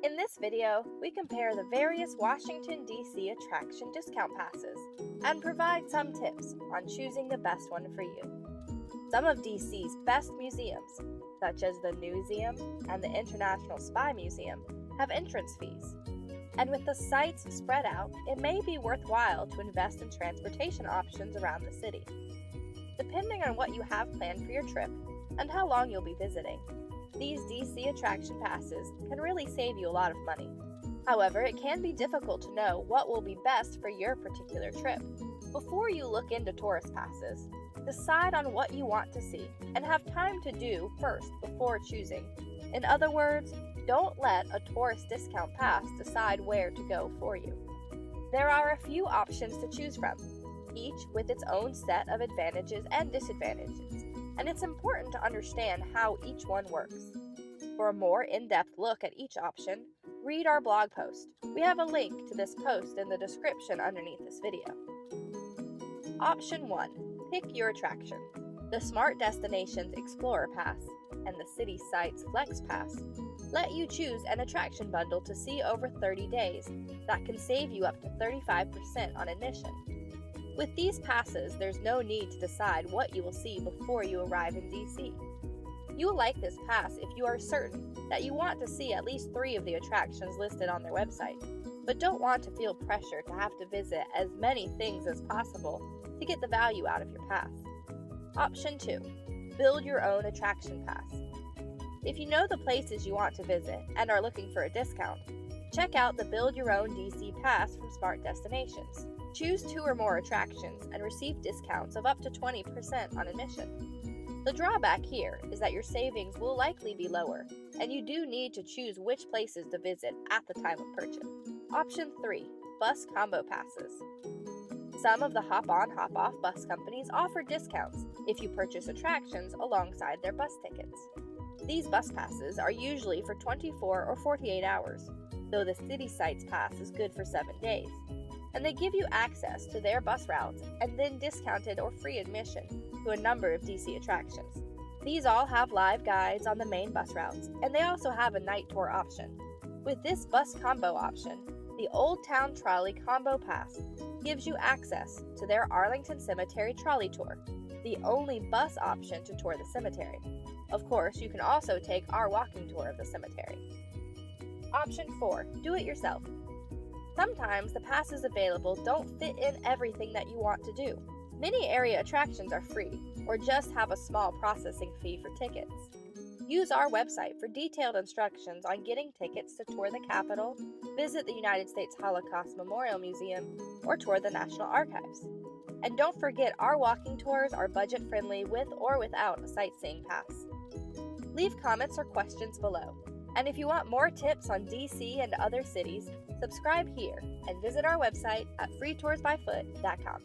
In this video, we compare the various Washington, D.C. attraction discount passes and provide some tips on choosing the best one for you. Some of D.C.'s best museums, such as the Newseum and the International Spy Museum, have entrance fees. And with the sites spread out, it may be worthwhile to invest in transportation options around the city. Depending on what you have planned for your trip and how long you'll be visiting, these DC attraction passes can really save you a lot of money. However, it can be difficult to know what will be best for your particular trip. Before you look into tourist passes, decide on what you want to see and have time to do first before choosing. In other words, don't let a tourist discount pass decide where to go for you. There are a few options to choose from, each with its own set of advantages and disadvantages, and it's important to understand how each one works. For a more in-depth look at each option, read our blog post. We have a link to this post in the description underneath this video. Option 1. Pick your attraction. The Smart Destinations Explorer Pass and the City Sites Flex Pass let you choose an attraction bundle to see over 30 days that can save you up to 35% on admission. With these passes, there's no need to decide what you will see before you arrive in DC. You will like this pass if you are certain that you want to see at least 3 of the attractions listed on their website, but don't want to feel pressure to have to visit as many things as possible to get the value out of your pass. Option 2. Build your own attraction pass. If you know the places you want to visit and are looking for a discount, check out the Build Your Own DC Pass from Smart Destinations. Choose 2 or more attractions and receive discounts of up to 20% on admission. The drawback here is that your savings will likely be lower, and you do need to choose which places to visit at the time of purchase. Option 3. Bus Combo Passes. Some of the hop-on, hop-off bus companies offer discounts if you purchase attractions alongside their bus tickets. These bus passes are usually for 24 or 48 hours, though the City Sites Pass is good for 7 days, and they give you access to their bus routes and then discounted or free admission to a number of DC attractions. These all have live guides on the main bus routes, and they also have a night tour option. With this bus combo option, the Old Town Trolley Combo Pass gives you access to their Arlington Cemetery Trolley Tour, the only bus option to tour the cemetery. Of course, you can also take our walking tour of the cemetery. Option 4. Do it yourself. Sometimes the passes available don't fit in everything that you want to do. Many area attractions are free or just have a small processing fee for tickets. Use our website for detailed instructions on getting tickets to tour the Capitol, visit the United States Holocaust Memorial Museum, or tour the National Archives. And don't forget, our walking tours are budget-friendly with or without a sightseeing pass. Leave comments or questions below. And if you want more tips on DC and other cities, subscribe here and visit our website at freetoursbyfoot.com.